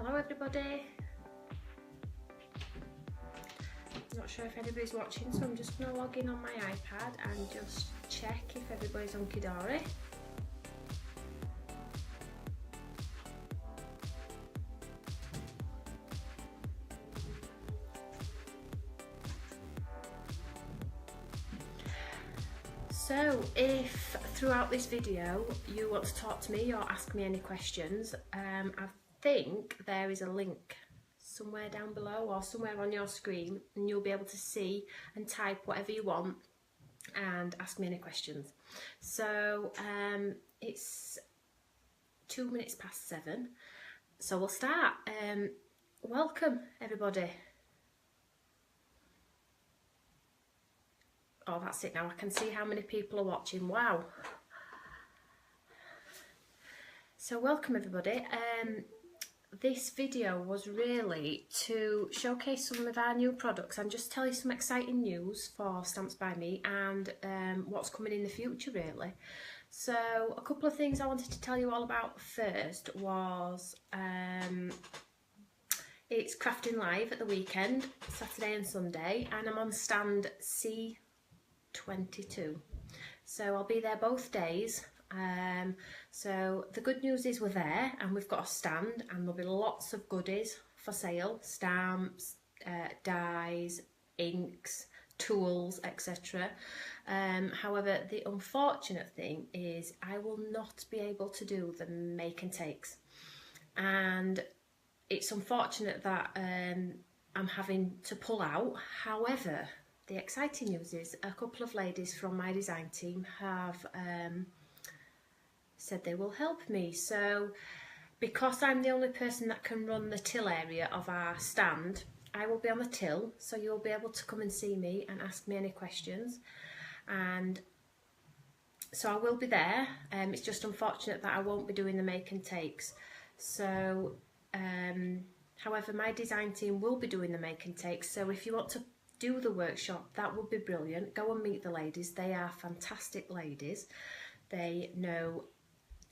Hello everybody. Not sure if anybody's watching, so I'm just going to log in on my iPad and just check if everybody's on Kidori. So if throughout this video you want to talk to me or ask me any questions, I think there is a link somewhere down below or somewhere on your screen, and you'll be able to see and type whatever you want and ask me any questions. So it's 7:02, so we'll start. Welcome everybody. Oh, that's it now. I can see how many people are watching. Wow. So welcome everybody. This video was really to showcase some of our new products and just tell you some exciting news for Stamps by Me and what's coming in the future really. So a couple of things I wanted to tell you all about first was it's Crafting Live at the weekend, Saturday and Sunday, and I'm on stand C22. So I'll be there both days. So the good news is we're there and we've got a stand, and there'll be lots of goodies for sale: stamps, dies, inks, tools, etc. However, the unfortunate thing is I will not be able to do the make and takes, and it's unfortunate that I'm having to pull out. However, the exciting news is a couple of ladies from my design team have said they will help me. So because I'm the only person that can run the till area of our stand, I will be on the till, so you'll be able to come and see me and ask me any questions. And so I will be there. It's just unfortunate that I won't be doing the make and takes. So however, my design team will be doing the make and takes, so if you want to do the workshop, that would be brilliant. Go and meet the ladies. They are fantastic ladies. They know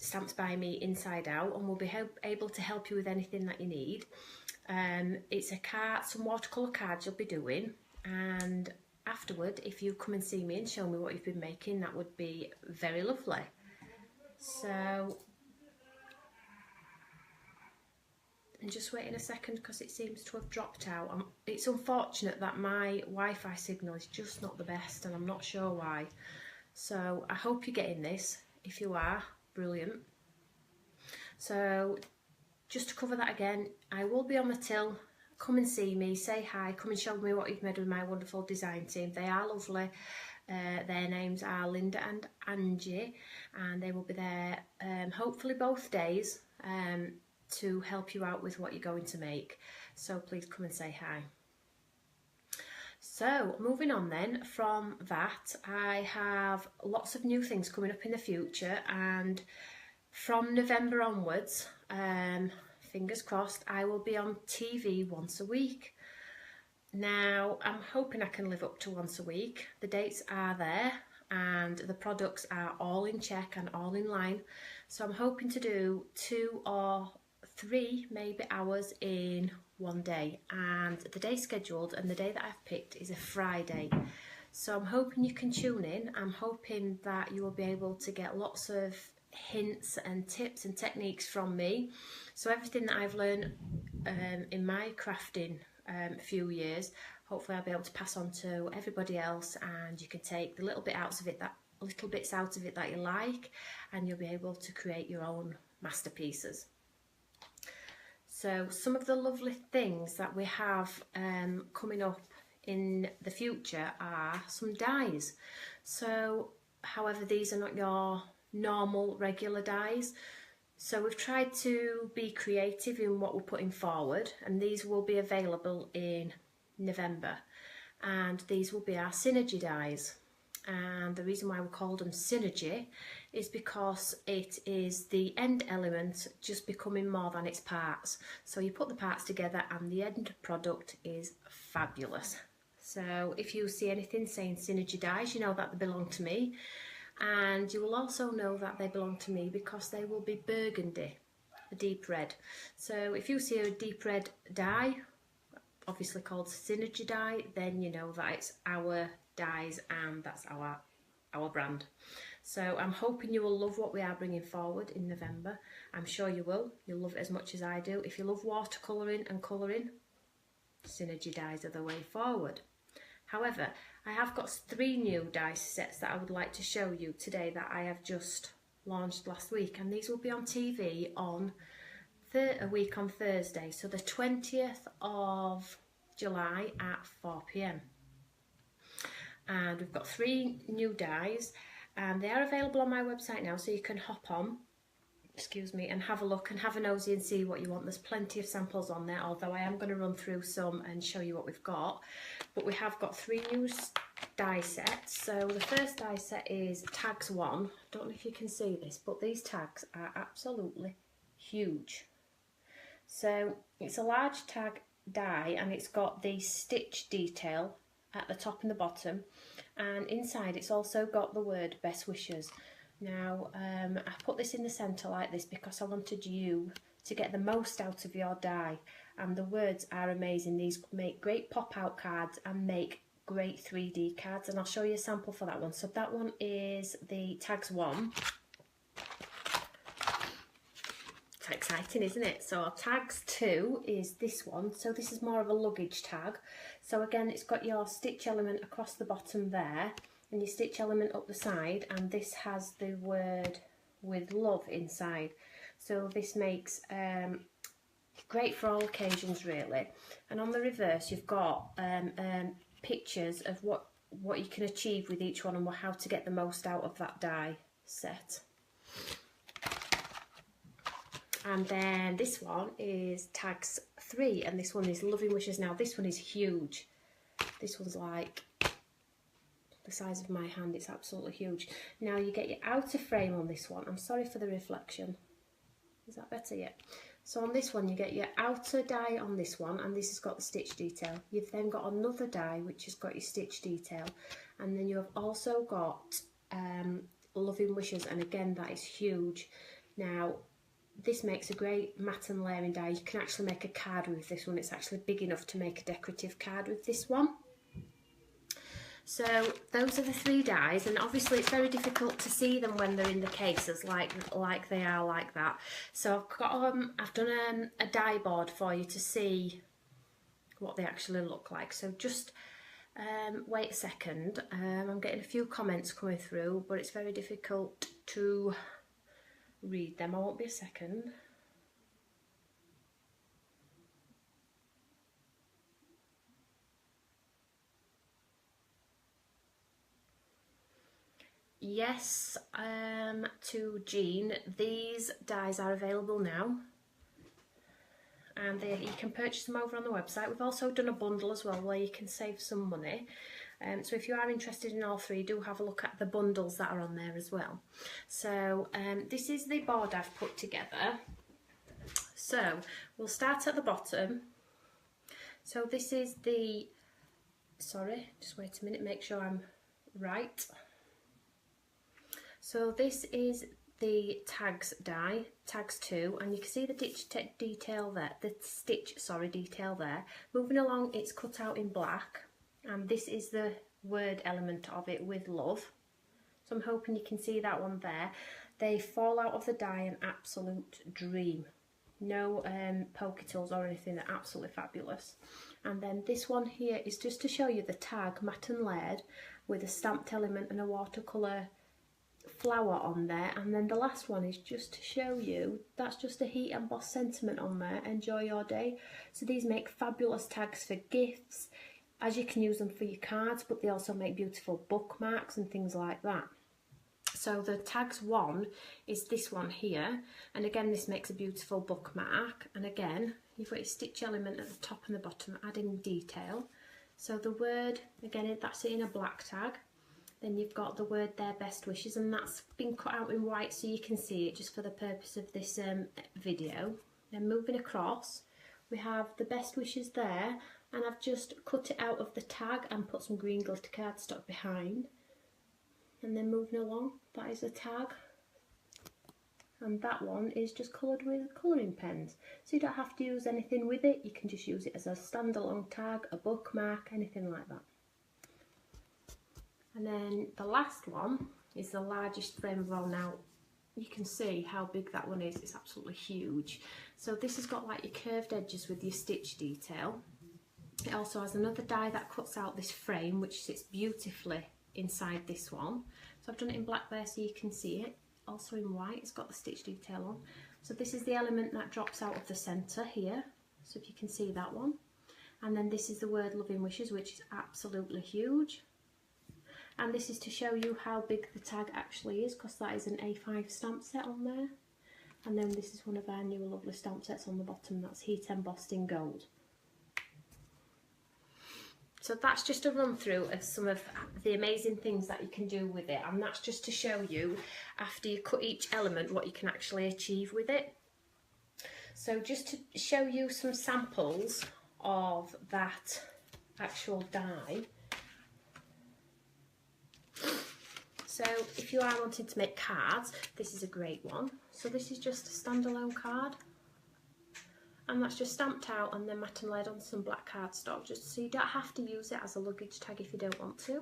Stamps by Me inside out and will be able to help you with anything that you need. It's some watercolour cards you'll be doing, and afterward, if you come and see me and show me what you've been making, that would be very lovely. So I'm just waiting a second because it seems to have dropped out. It's unfortunate that my Wi-Fi signal is just not the best, and I'm not sure why. So I hope you're getting this. If you are, brilliant. So just to cover that again, I will be on the till. Come and see me, say hi, come and show me what you've made with my wonderful design team. They are lovely. Their names are Linda and Angie, and they will be there hopefully both days to help you out with what you're going to make. So please come and say hi. So moving on then from that, I have lots of new things coming up in the future, and from November onwards, fingers crossed, I will be on TV once a week. Now I'm hoping I can live up to once a week. The dates are there and the products are all in check and all in line, so I'm hoping to do 2 or 3 maybe hours in one day, and the day scheduled and the day that I've picked is a Friday. So I'm hoping you can tune in. I'm hoping that you will be able to get lots of hints and tips and techniques from me. So everything that I've learned in my crafting few years, hopefully I'll be able to pass on to everybody else, and you can take the little bits out of it that you like, and you'll be able to create your own masterpieces. So some of the lovely things that we have coming up in the future are some dies. So however, these are not your normal regular dies, so we've tried to be creative in what we're putting forward, and these will be available in November, and these will be our synergy dies. And the reason why we called them synergy is because it is the end element just becoming more than its parts. So you put the parts together and the end product is fabulous. So if you see anything saying synergy dies, you know that they belong to me. And you will also know that they belong to me because they will be burgundy. a deep red. So if you see a deep red dye, obviously called Synergy dye, then you know that it's our dyes and that's our brand. So I'm hoping you will love what we are bringing forward in November. I'm sure you will. You'll love it as much as I do. If you love watercolouring and colouring, Synergy dyes are the way forward. However, I have got 3 new dye sets that I would like to show you today that I have just launched last week, and these will be on TV on a week on Thursday, so the 20th of July at 4 p.m. And we've got 3 new dyes, and they are available on my website now, so you can hop on, excuse me, and have a look and have a nosy and see what you want. There's plenty of samples on there, although I am going to run through some and show you what we've got. But we have got 3 new dye sets. So the first dye set is tags 1. Don't know if you can see this, but these tags are absolutely huge. So it's a large tag dye, and it's got the stitch detail at the top and the bottom, and inside it's also got the word best wishes. Now I put this in the centre like this because I wanted you to get the most out of your dye, and the words are amazing. These make great pop out cards and make great 3D cards, and I'll show you a sample for that one. So that one is the tags 1. It's exciting, isn't it? So tags 2 is this one. So this is more of a luggage tag. So again, it's got your stitch element across the bottom there and your stitch element up the side, and this has the word with love inside. So this makes great for all occasions really. And on the reverse you've got pictures of what you can achieve with each one and how to get the most out of that dye set. And then this one is tags 3, and this one is Loving Wishes. Now this one is huge. This one's like the size of my hand. It's absolutely huge. Now you get your outer frame on this one. I'm sorry for the reflection. Is that better yet? So on this one you get your outer dye on this one, and this has got the stitch detail. You've then got another dye which has got your stitch detail, and then you have also got Loving Wishes, and again that is huge. Now this makes a great matte and layering dye. You can actually make a card with this one. It's actually big enough to make a decorative card with this one. So those are the 3 dyes, and obviously it's very difficult to see them when they're in the cases like they are like that. So I've done a dye board for you to see what they actually look like. So just wait a second. I'm getting a few comments coming through, but it's very difficult to read them. I won't be a second. Yes, to Jean, these dyes are available now, and you can purchase them over on the website. We've also done a bundle as well where you can save some money. So if you are interested in all 3, do have a look at the bundles that are on there as well. So this is the board I've put together. So we'll start at the bottom. So this is the, sorry, just wait a minute, make sure I'm right. So this is the tags die, tags 2, and you can see the stitch detail there, detail there. Moving along, it's cut out in black, and this is the word element of it with love. So I'm hoping you can see that one there. They fall out of the die an absolute dream. No pokey tools or anything, they're absolutely fabulous. And then this one here is just to show you the tag matte and layered with a stamped element and a watercolour flower on there. And then the last one is just to show you that's just a heat embossed sentiment on there. Enjoy your day. So these make fabulous tags for gifts, as you can use them for your cards, but they also make beautiful bookmarks and things like that. So the tags 1 is this one here, and again this makes a beautiful bookmark, and again you've got your stitch element at the top and the bottom adding detail. So the word, again that's in a black tag. Then you've got the word there, best wishes, and that's been cut out in white so you can see it just for the purpose of this video. Then moving across, we have the best wishes there, and I've just cut it out of the tag and put some green glitter cardstock behind. And then moving along, that is the tag. and that one is just coloured with colouring pens. So you don't have to use anything with it, you can just use it as a standalone tag, a bookmark, anything like that. And then the last one is the largest frame of all. Now you can see how big that one is, it's absolutely huge. So this has got like your curved edges with your stitch detail. It also has another die that cuts out this frame which sits beautifully inside this one. So I've done it in black there so you can see it. Also in white, it's got the stitch detail on. So this is the element that drops out of the centre here. So if you can see that one. And then this is the word Loving Wishes, which is absolutely huge. And this is to show you how big the tag actually is, because that is an A5 stamp set on there. And then this is one of our newer lovely stamp sets on the bottom, that's heat embossed in gold. So that's just a run through of some of the amazing things that you can do with it, and that's just to show you after you cut each element what you can actually achieve with it. So just to show you some samples of that actual die. So if you are wanting to make cards, this is a great one. So this is just a standalone card, and that's just stamped out and then matte and laid on some black cardstock, just so you don't have to use it as a luggage tag if you don't want to.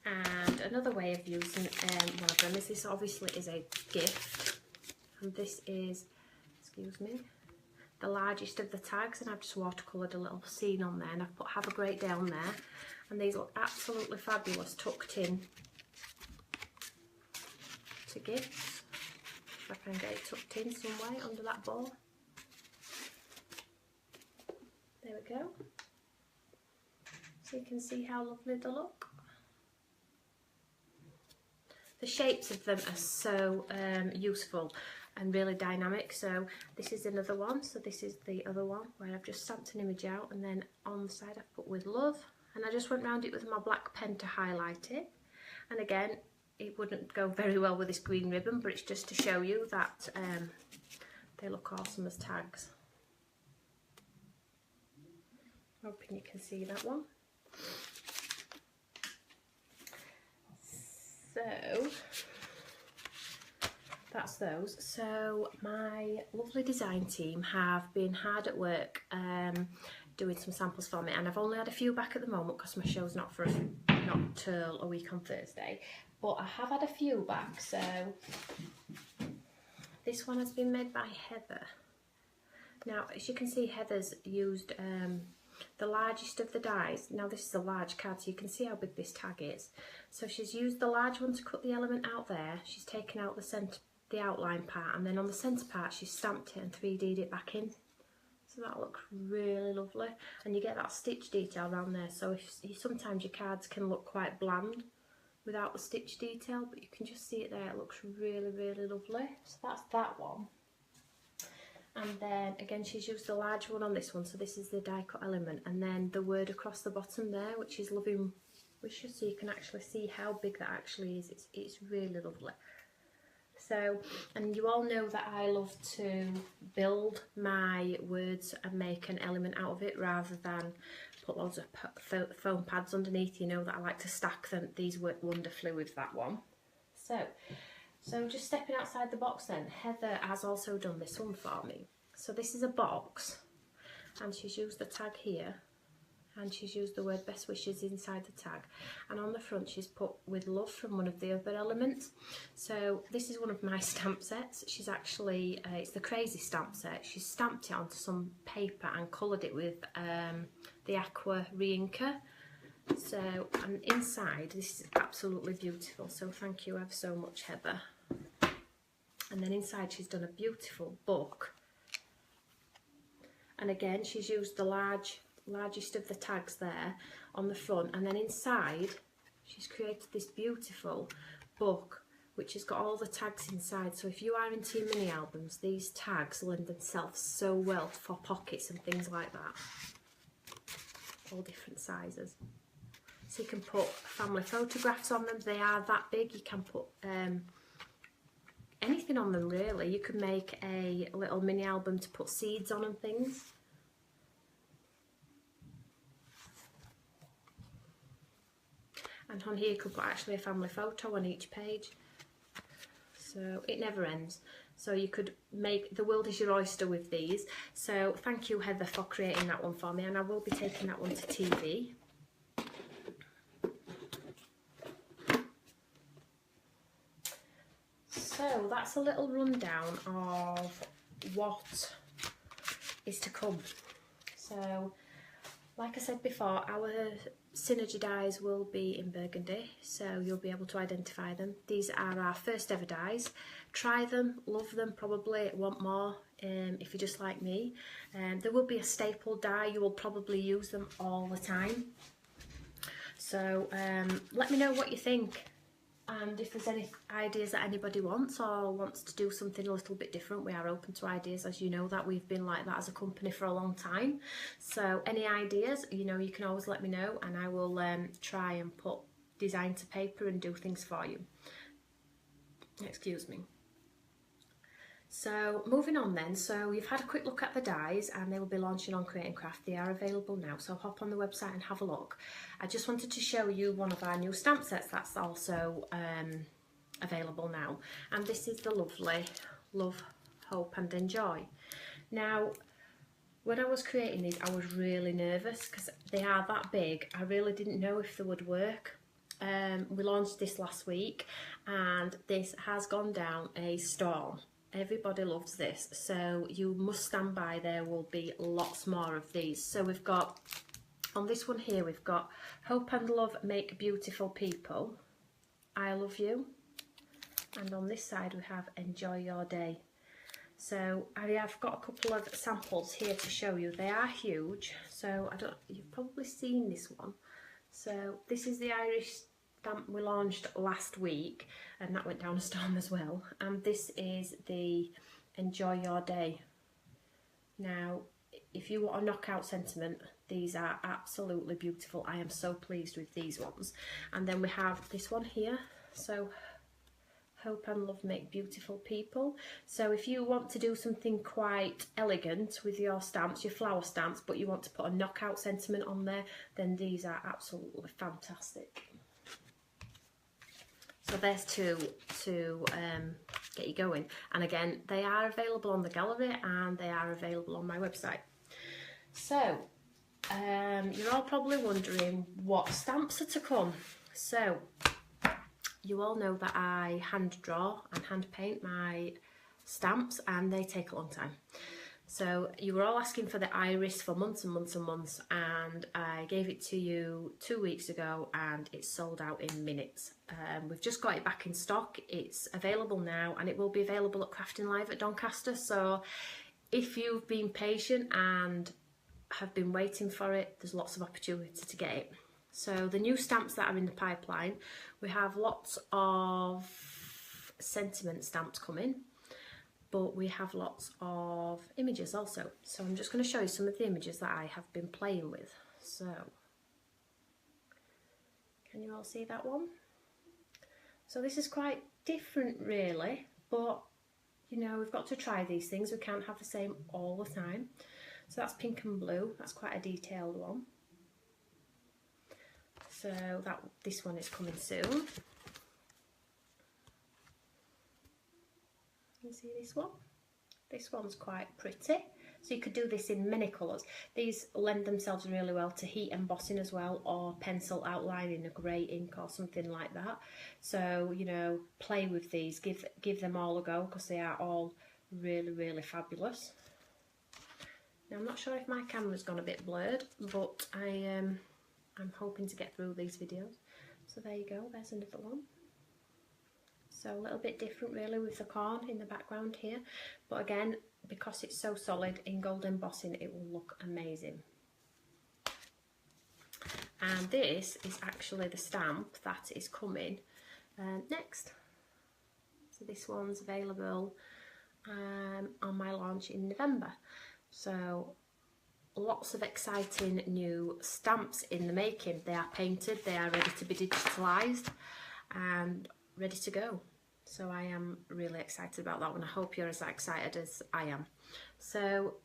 And another way of using one of them is, this obviously is a gift, and this is, excuse me, the largest of the tags, and I've just watercoloured a little scene on there, and I've put Have a Great Day on there, and these look absolutely fabulous tucked in to gifts. If I can get it tucked in some way under that bow. There we go. So you can see how lovely they look. The shapes of them are so useful and really dynamic. So this is another one, so this is the other one where I've just stamped an image out, and then on the side I've put With Love, and I just went round it with my black pen to highlight it. And again, it wouldn't go very well with this green ribbon, but it's just to show you that they look awesome as tags. Hoping you can see that one. So that's those. So my lovely design team have been hard at work doing some samples for me, and I've only had a few back at the moment because my show's not till a week on Thursday, but I have had a few back. So this one has been made by Heather. Now as you can see, Heather's used the largest of the dies. Now this is a large card, so you can see how big this tag is. So she's used the large one to cut the element out there. She's taken out the centre, the outline part, and then on the centre part she's stamped it and 3D'd it back in. So that looks really lovely, and you get that stitch detail around there. So if sometimes your cards can look quite bland without the stitch detail, but you can just see it there. It looks really, really lovely. So that's that one. And then again, she's used the large one on this one, so this is the die cut element, and then the word across the bottom there, which is Loving Wishes, so you can actually see how big that actually is. It's really lovely. So, and you all know that I love to build my words and make an element out of it rather than put loads of foam pads underneath. You know that I like to stack them. These work wonderfully with that one. So just stepping outside the box then, Heather has also done this one for me. So this is a box, and she's used the tag here, and she's used the word Best Wishes inside the tag, and on the front she's put With Love from one of the other elements. So this is one of my stamp sets. She's actually, it's the Crazy stamp set. She's stamped it onto some paper and coloured it with the Aqua Reinker. So, and inside, this is absolutely beautiful, so thank you ever so much, Heather. And then inside she's done a beautiful book, and again she's used the largest of the tags there on the front, and then inside she's created this beautiful book which has got all the tags inside. So if you are into your mini albums, these tags lend themselves so well for pockets and things like that, all different sizes. So you can put family photographs on them. They are that big. You can put anything on them really. You can make a little mini album to put seeds on and things. and on here you could put actually a family photo on each page. So it never ends. So you could make, the world is your oyster with these. So thank you, Heather, for creating that one for me, and I will be taking that one to TV. So that's a little rundown of what is to come. So like I said before, our Synergy dies will be in burgundy, so you'll be able to identify them. These are our first ever dies. Try them, love them, probably want more if you're just like me. There will be a staple dye, you will probably use them all the time. So let me know what you think, and if there's any ideas that anybody wants or wants to do something a little bit different. We are open to ideas, as you know that we've been like that as a company for a long time. So any ideas, you know, you can always let me know, and I will try and put design to paper and do things for you. Excuse me. So moving on then, so you've had a quick look at the dies, and they will be launching on Create and Craft. They are available now, so hop on the website and have a look. I just wanted to show you one of our new stamp sets that's also available now, and this is the lovely Love, Hope and Enjoy. Now, when I was creating these, I was really nervous because they are that big. I really didn't know if they would work. We launched this last week, and this has gone down a storm. Everybody loves this, so you must stand by. There will be lots more of these. So we've got, on this one here, we've got Hope and Love Make Beautiful People, I Love You, and on this side we have Enjoy Your Day. So I have got a couple of samples here to show you. They are huge, so you've probably seen this one. So this is the Irish stamp we launched last week, and that went down a storm as well. And this is the Enjoy Your Day. Now, if you want a knockout sentiment, these are absolutely beautiful. I am so pleased with these ones. And then we have this one here. So Hope and Love Make Beautiful People. So if you want to do something quite elegant with your stamps, your flower stamps, but you want to put a knockout sentiment on there, then these are absolutely fantastic. So there's two to get you going. And again, they are available on the gallery and they are available on my website. So you're all probably wondering what stamps are to come. So you all know that I hand draw and hand paint my stamps, and they take a long time. So you were all asking for the iris for months and months and months, and I gave it to you 2 weeks ago and it's sold out in minutes. We've just got it back in stock. It's available now, and it will be available at Crafting Live at Doncaster. So if you've been patient and have been waiting for it, there's lots of opportunity to get it. So the new stamps that are in the pipeline, we have lots of sentiment stamps coming, but we have lots of images also. So I'm just going to show you some of the images that I have been playing with. So can you all see that one? So this is quite different really, but you know, we've got to try these things. We can't have the same all the time. So that's pink and blue. That's quite a detailed one. So this one is coming soon. You see this one? This one's quite pretty. So you could do this in many colours. These lend themselves really well to heat embossing as well, or pencil outline in a grey ink or something like that. So, you know, play with these, give them all a go, because they are all really, really fabulous. Now I'm not sure if my camera's gone a bit blurred, but I'm hoping to get through these videos. So there you go, there's another one. So a little bit different really with the corn in the background here, but again, because it's so solid in gold embossing, it will look amazing. And this is actually the stamp that is coming next. So this one's available on my launch in November. So lots of exciting new stamps in the making. They are painted, they are ready to be digitalised and ready to go. So I am really excited about that one. I hope you're as excited as I am. So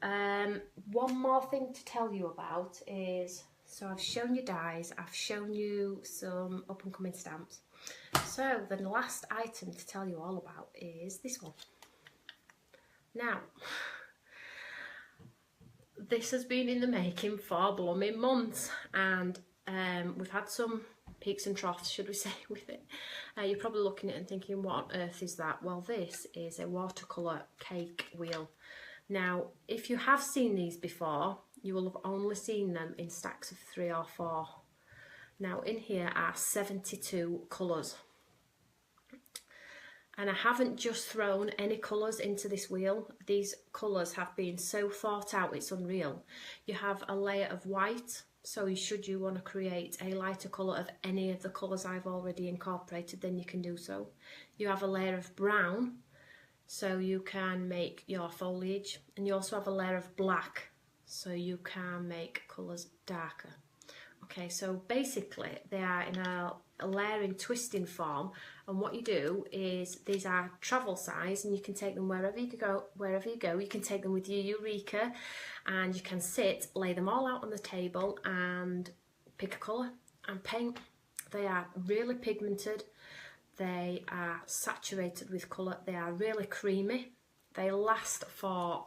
one more thing to tell you about is So I've shown you dies, I've shown you some up and coming stamps. So the last item to tell you all about is this one. Now, this has been in the making for blooming months, and we've had some peaks and troughs, should we say, with it. You're probably looking at it and thinking, what on earth is that? Well, this is a watercolour cake wheel. Now, if you have seen these before, you will have only seen them in stacks of 3 or 4. Now, in here are 72 colours. And I haven't just thrown any colours into this wheel. These colours have been so thought out, it's unreal. You have a layer of white, so should you want to create a lighter colour of any of the colours I've already incorporated, then you can do so. You have a layer of brown, so you can make your foliage, and you also have a layer of black, so you can make colours darker. Okay, so basically they are in a layering twisting form, and what you do is these are travel size, and you can take them wherever you go. You can take them with your Eureka, and you can sit, lay them all out on the table and pick a colour and paint. They are really pigmented, they are saturated with colour, they are really creamy, they last for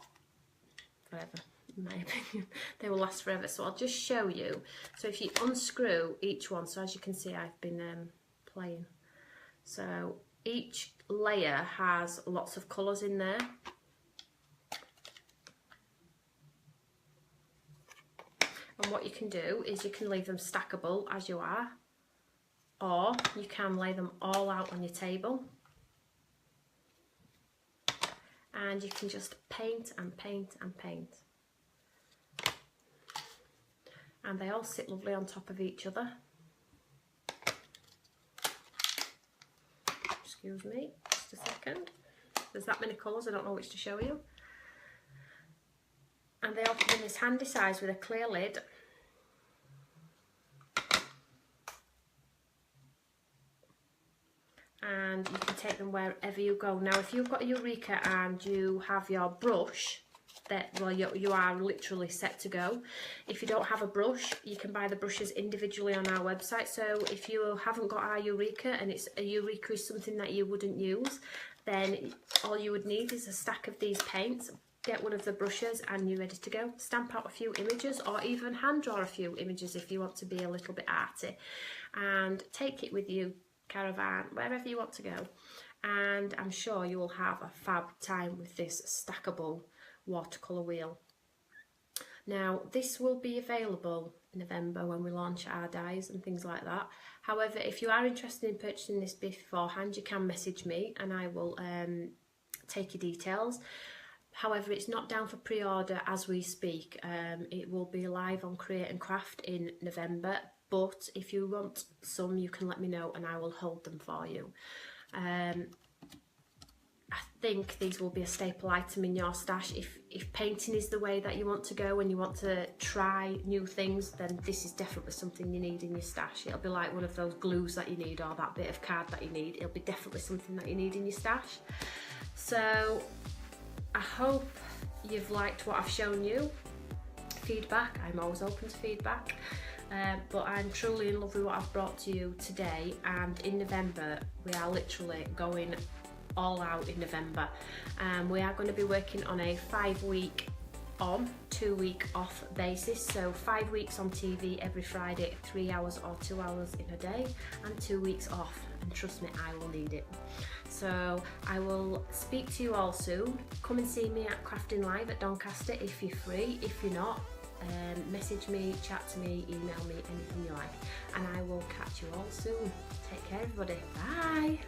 forever. In my opinion, they will last forever. So I'll just show you. So if you unscrew each one, so as you can see, I've been playing. So each layer has lots of colours in there. And what you can do is you can leave them stackable as you are, or you can lay them all out on your table. And you can just paint and paint and paint. And they all sit lovely on top of each other. Excuse me, just a second. There's that many colours, I don't know which to show you. And they all come in this handy size with a clear lid. And you can take them wherever you go. Now, if you've got a Eureka and you have your brush, well, you are literally set to go. If you don't have a brush, you can buy the brushes individually on our website. So if you haven't got our Eureka, and a Eureka is something that you wouldn't use, then all you would need is a stack of these paints. Get one of the brushes and you're ready to go. Stamp out a few images, or even hand draw a few images if you want to be a little bit arty, and take it with you, caravan, wherever you want to go. And I'm sure you will have a fab time with this stackable watercolour wheel. Now, this will be available in November when we launch our dies and things like that. However, if you are interested in purchasing this beforehand, you can message me and I will take your details. However, it's not down for pre-order as we speak. It will be live on Create and Craft in November, but if you want some, you can let me know and I will hold them for you. I think these will be a staple item in your stash. If painting is the way that you want to go and you want to try new things, then this is definitely something you need in your stash. It'll be like one of those glues that you need, or that bit of card that you need. It'll be definitely something that you need in your stash. So I hope you've liked what I've shown you. Feedback, I'm always open to feedback. But I'm truly in love with what I've brought to you today, and in November we are literally going all out in November. We are going to be working on a 5-week on, 2-week off basis, so 5 weeks on TV every Friday, 3 hours or 2 hours in a day, and 2 weeks off, and trust me, I will need it. So I will speak to you all soon. Come and see me at Crafting Live at Doncaster if you're free. If you're not, message me, chat to me, email me, anything you like, and I will catch you all soon. Take care everybody, bye.